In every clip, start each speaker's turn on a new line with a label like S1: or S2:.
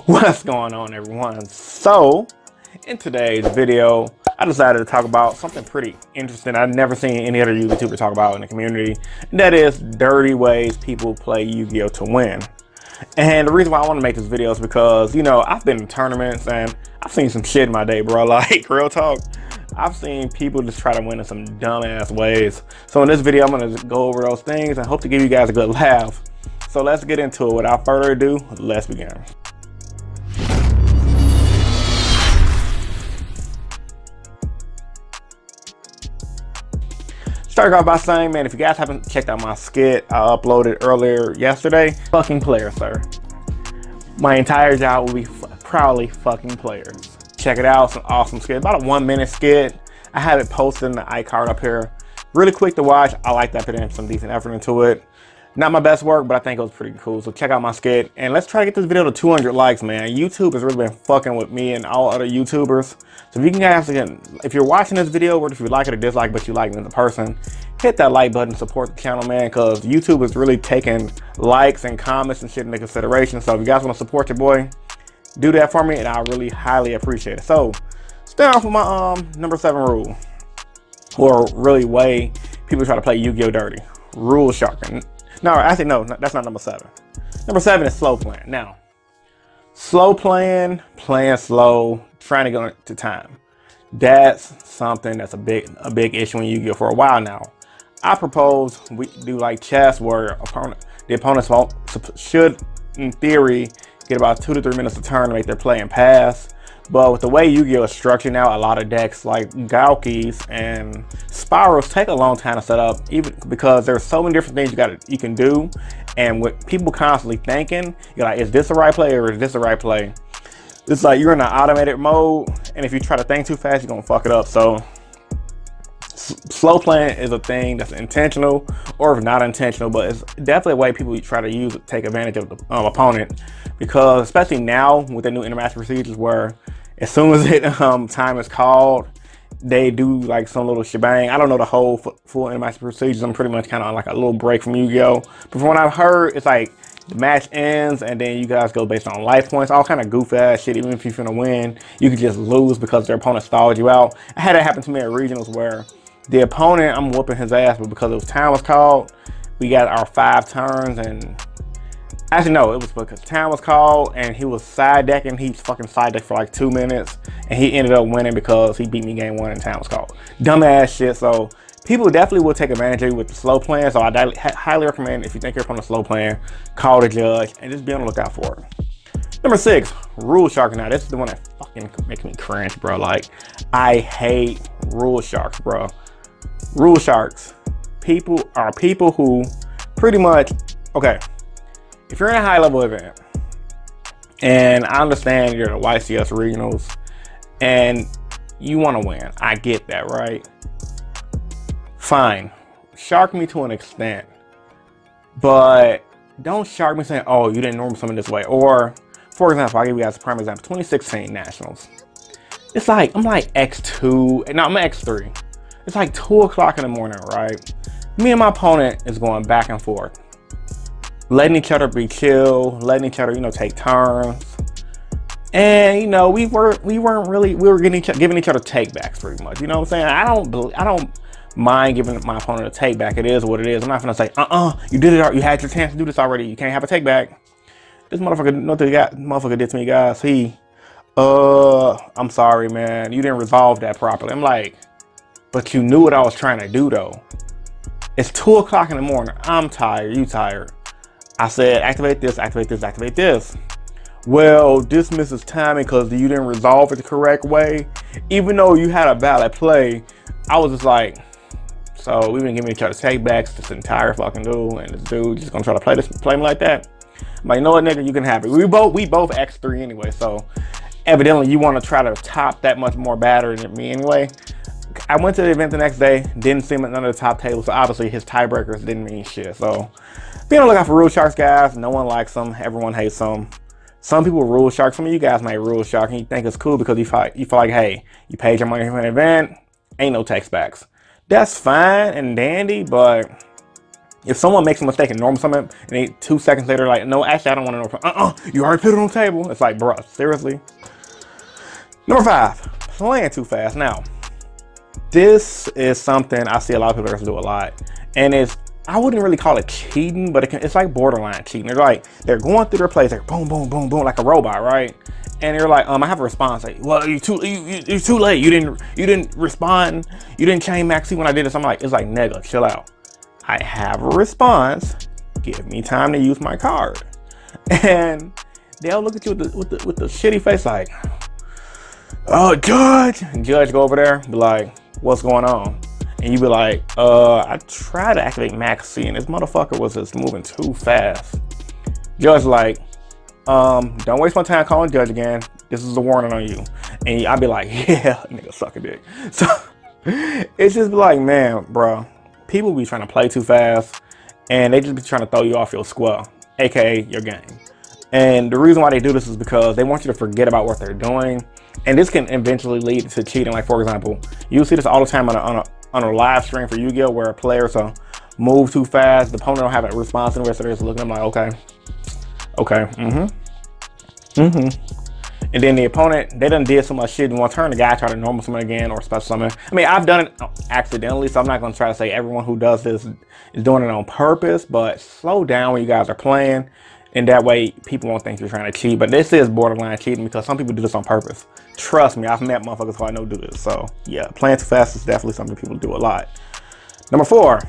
S1: What's going on, everyone? So in today's video I decided to talk about something pretty interesting I've never seen any other YouTuber talk about in the community, and that is dirty ways people play Yu-Gi-Oh to win. And the reason why I want to make this video is because, you know, I've been in tournaments and I've seen some shit in my day, bro. Like, real talk, I've seen people just try to win in some dumbass ways. So in this video I'm going to go over those things and hope to give you guys a good laugh. So let's get into it. Without further ado, let's begin. Start off by saying, man, if you guys haven't checked out my skit I uploaded earlier yesterday, fucking player, sir. My entire job will be proudly fucking players. Check it out, some awesome skit, about a 1-minute skit. I have it posted in the iCard up here. Really quick to watch. I like that, put in some decent effort into it. Not my best work, but I think it was pretty cool. So check out my skit and let's try to get this video to 200 likes, man. YouTube has really been fucking with me and all other YouTubers. So if you guys, again, if you're watching this video, or if you like it or dislike, but you like me as a person, hit that like button, support the channel, man, because YouTube is really taking likes and comments and shit into consideration. So if you guys want to support your boy, do that for me and I really highly appreciate it. So start off with my number 7 rule, or really way people try to play Yu-Gi-Oh dirty. Rule sharking. No, actually, no, that's not number 7. Number 7 is slow playing. Now, slow playing, playing slow, trying to go to time. That's something that's a big issue in Yu-Gi-Oh for a while now. I propose we do like chess, where the opponents should, in theory, get about 2 to 3 minutes a turn to make their play and pass. But with the way Yu-Gi-Oh is structured now, a lot of decks like Gaokis and Spirals take a long time to set up, even because there's so many different things you can do. And with people constantly thinking, you're like, is this the right play or is this the right play? It's like you're in an automated mode, and if you try to think too fast, you're gonna fuck it up. So slow playing is a thing that's intentional, or if not intentional, but it's definitely a way people try to use it, take advantage of the opponent, because especially now with the new intermatch procedures, where as soon as time is called, they do like some little shebang. I don't know the whole full intermatch procedures. I'm pretty much kind of on like a little break from Yu-Gi-Oh, but from what I've heard, it's like the match ends and then you guys go based on life points, all kind of goof ass shit. Even if you're finna win, you could just lose because their opponent stalled you out. I had that happen to me at regionals where the opponent, I'm whooping his ass, but because time was called, we got our 5 turns. And actually no, it was because time was called and he was side decking. He fucking side decked for like 2 minutes and he ended up winning because he beat me game 1 and time was called. Dumbass shit. So people definitely will take advantage of you with the slow playing. So I highly recommend, if you think you're on a slow playing, call the judge and just be on the lookout for it. Number 6, rule sharking. Now this is the one that fucking makes me cringe, bro. Like, I hate rule sharks, bro. Rule sharks, people who pretty much, okay, if you're in a high level event, and I understand you're the YCS regionals and you want to win, I get that, right? Fine, shark me to an extent, but don't shark me saying, oh, you didn't normally summon this way. Or for example, I'll give you guys a prime example, 2016 nationals. It's like, I'm like X2, no, I'm X3. It's like 2 o'clock in the morning, right? Me and my opponent is going back and forth, letting each other be chill, letting each other, you know, take turns. And you know, we were giving each other takebacks pretty much. You know what I'm saying? I don't mind giving my opponent a take back. It is what it is. I'm not gonna say, you did it, you had your chance to do this already, you can't have a take back. This motherfucker did to me, guys. I'm sorry, man, you didn't resolve that properly. I'm like, but you knew what I was trying to do though. It's 2 o'clock in the morning. I'm tired, you tired. I said, activate this, activate this, activate this. Well, this misses timing because you didn't resolve it the correct way. Even though you had a valid play, I was just like, so we've been giving each other takebacks this entire fucking duel, and this dude just gonna try to play me like that. I'm like, you know what, nigga, you can have it. We both X3 anyway, so evidently you want to try to top that much more batter than me anyway. I went to the event the next day, didn't see him at none of the top tables, so obviously his tiebreakers didn't mean shit. So be on the lookout for rule sharks, guys. No one likes them, everyone hates them. Some people rule shark. Some of you guys may rule shark and you think it's cool because you feel like, hey, you paid your money for an event, ain't no takebacks. That's fine and dandy, but If someone makes a mistake in normal summon, and they 2 seconds later like, no, actually I don't want to know. You already put it on the table. It's like, bruh, seriously. Number 5, playing too fast. Now, this is something I see a lot of people do a lot, and I wouldn't really call it cheating, but it's like borderline cheating. They're going through their plays, like boom, boom, boom, boom, like a robot, right? And they're like, I have a response, like, well, you're too late. You didn't respond. You didn't chain max C when I did this. I'm like, it's like, nigga, chill out. I have a response. Give me time to use my card. And they'll look at you with the shitty face, like, oh, Judge. And Judge go over there, be like, what's going on? And you be like, I tried to activate max C and this motherfucker was just moving too fast. Judge like, don't waste my time calling Judge again. This is a warning on you. And I'd be like, yeah, nigga, suck a dick. So it's just like, man, bro, people be trying to play too fast and they just be trying to throw you off your square, aka your game. And the reason why they do this is because they want you to forget about what they're doing. And this can eventually lead to cheating. Like, for example, you see this all the time on a live stream for Yu-Gi-Oh! Where players move too fast, the opponent don't have a response anywhere, so they're just looking at them like, okay, and then the opponent, they done did so much shit in one turn, the guy tried to normal summon again or special summon. I mean, I've done it accidentally, so I'm not gonna try to say everyone who does this is doing it on purpose, but slow down when you guys are playing, and that way people won't think you're trying to cheat. But this is borderline cheating because some people do this on purpose. Trust me, I've met motherfuckers who I know do this. So yeah, playing too fast is definitely something people do a lot. Number 4,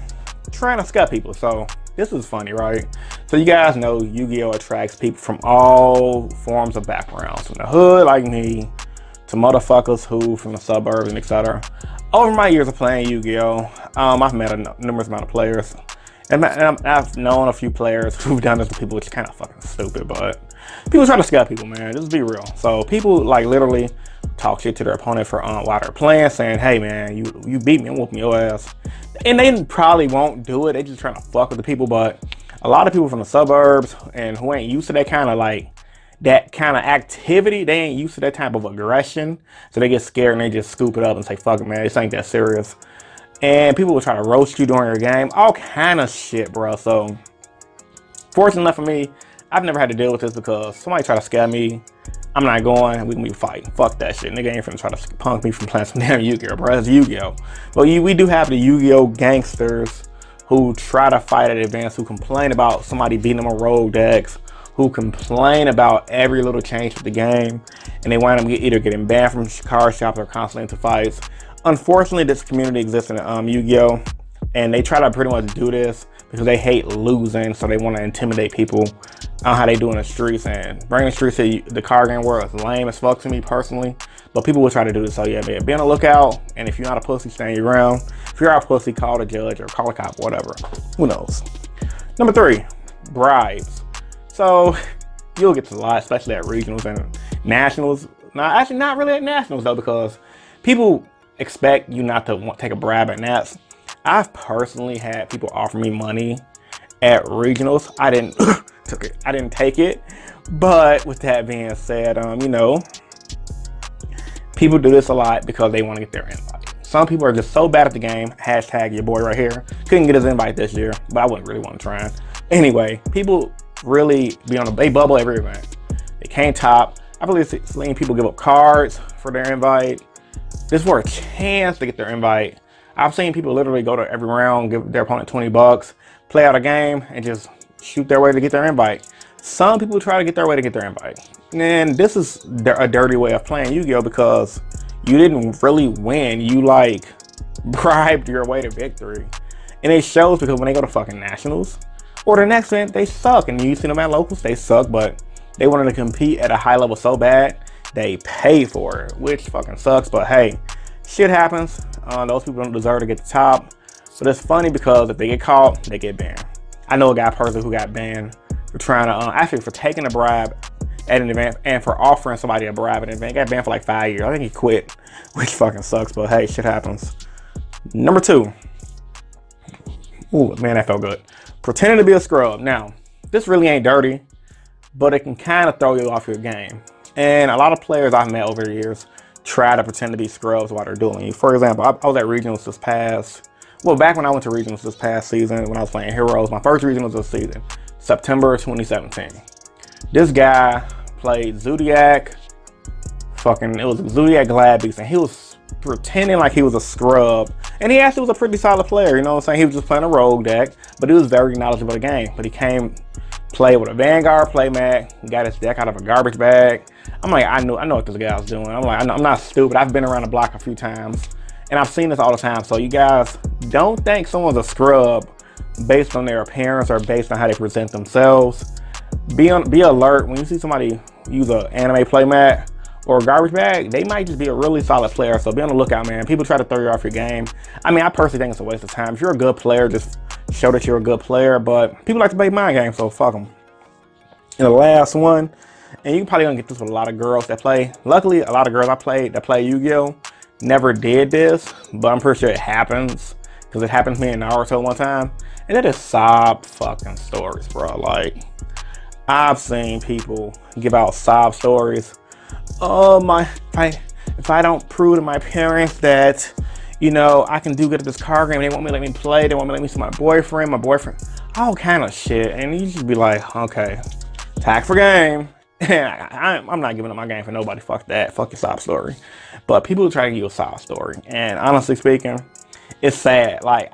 S1: trying to scare people. So this is funny, right? So you guys know Yu-Gi-Oh! Attracts people from all forms of backgrounds, from the hood like me to motherfuckers who from the suburbs and etc. Over my years of playing Yu-Gi-Oh! I've met a numerous amount of players. And I've known a few players who've done this to people, which is kind of fucking stupid, but people try to scare people, man. Just be real. So people like literally talk shit to their opponent for while they're playing, saying, hey man, you beat me, I'm whooping your ass. And they probably won't do it. They just trying to fuck with the people. But a lot of people from the suburbs and who ain't used to that kind of activity, they ain't used to that type of aggression. So they get scared and they just scoop it up and say, fuck it, man, this ain't that serious. And people will try to roast you during your game, all kind of shit, bro. So fortunately enough for me, I've never had to deal with this because somebody try to scare me, I'm not going, we can be fighting. Fuck that shit. Nigga ain't finna try to punk me from playing some damn Yu-Gi-Oh, bro. It's Yu-Gi-Oh. But we do have the Yu-Gi-Oh gangsters who try to fight at advance, who complain about somebody beating them on rogue decks, who complain about every little change with the game, and they wind up either getting banned from card shops or constantly into fights. Unfortunately, this community exists in Yu-Gi-Oh! And they try to pretty much do this because they hate losing, so they want to intimidate people on how they do in the streets. And bringing the streets to the card game world is lame as fuck to me personally, but people will try to do this. So yeah, man, be on the lookout, and if you're not a pussy, stand your ground. If you're a pussy, call the judge or call a cop, whatever. Who knows? Number 3, bribes. So you'll get to a lot, especially at regionals and nationals. Now, actually not really at nationals though, because people expect you not to take a bribe at Nats. I've personally had people offer me money at regionals. I didn't take it. But with that being said, you know, people do this a lot because they want to get their invite. Some people are just so bad at the game. Hashtag your boy right here. Couldn't get his invite this year, but I wouldn't really want to try. Anyway, people really be on they bubble every event. They can't top. I believe seeing people give up cards for their invite. Just for a chance to get their invite. I've seen people literally go to every round, give their opponent 20 bucks, play out a game, and just shoot their way to get their invite. Some people try to get their way to get their invite. And this is a dirty way of playing Yu-Gi-Oh! Because you didn't really win. You like bribed your way to victory. And it shows because when they go to fucking nationals or the next event, they suck. And you see them at locals, they suck, but they wanted to compete at a high level so bad, they pay for it, which fucking sucks. But hey, shit happens. Those people don't deserve to get the top. But it's funny because if they get caught, they get banned. I know a guy personally who got banned for trying to, actually for taking a bribe at an event and for offering somebody a bribe at an event. He got banned for like 5 years. I think he quit, which fucking sucks, but hey, shit happens. Number 2. Ooh, man, that felt good. Pretending to be a scrub. Now, this really ain't dirty, but it can kind of throw you off your game. And a lot of players I've met over the years try to pretend to be scrubs while they're dueling you. For example, I was at regionals this past Well, back when I went to regionals this past season, when I was playing Heroes, my first regionals this season, September 2017. This guy played Zodiac, it was Zodiac Glad Beast, and he was pretending like he was a scrub. And he actually was a pretty solid player, you know what I'm saying? He was just playing a rogue deck, but he was very knowledgeable of the game. But he played with a Vanguard playmat, got his deck out of a garbage bag. I'm like, I know what this guy was doing. I'm like, I'm not stupid. I've been around the block a few times, and I've seen this all the time. So you guys don't think someone's a scrub based on their appearance or based on how they present themselves. Be alert when you see somebody use an anime playmat or a garbage bag. They might just be a really solid player. So be on the lookout, man. People try to throw you off your game. I mean, I personally think it's a waste of time. If you're a good player, just show that you're a good player. But people like to play mind games, so fuck them. And the last one, and you're probably gonna get this with a lot of girls that play. Luckily, a lot of girls I played that play Yu-Gi-Oh! Never did this, but I'm pretty sure it happens because it happened to me in Naruto one time. And that is sob fucking stories, bro. Like, I've seen people give out sob stories. Oh my, if I don't prove to my parents that, you know, I can do good at this card game, they want me to let me play, they want me to let me see my boyfriend, all kind of shit. And you just be like, okay, tag for game. I'm not giving up my game for nobody. Fuck that. Fuck your sob story. But people try to give you a sob story. And honestly speaking, it's sad. Like,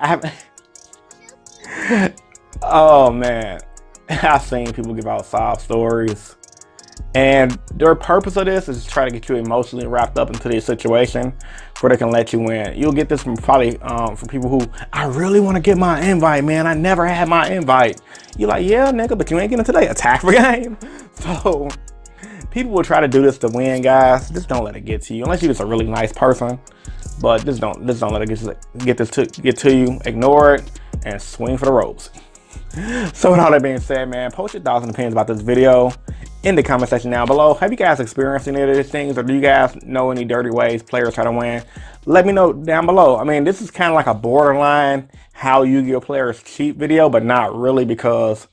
S1: oh man, I've seen people give out sob stories. And their purpose of this is to try to get you emotionally wrapped up into this situation where they can let you win. You'll get this from probably from people who, I really want to get my invite, man. I never had my invite. You're like, yeah, nigga, but you ain't getting today. Attack for game. So people will try to do this to win, guys. Just don't let it get to you, unless you're just a really nice person. But just don't let it get to you. Ignore it and swing for the ropes. So with all that being said, man, post your thoughts and opinions about this video in the comment section down below. Have you guys experienced any of these things, or do you guys know any dirty ways players try to win? Let me know down below. I mean, this is kind of like a borderline how Yu-Gi-Oh players cheat video, but not really, because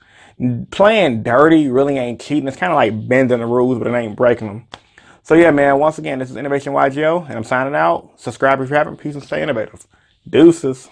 S1: playing dirty really ain't cheating. It's kind of like bending the rules, but it ain't breaking them. So yeah, man, once again, this is InnovationYGO, and I'm signing out. Subscribe if you haven't. Peace and stay innovative. Deuces.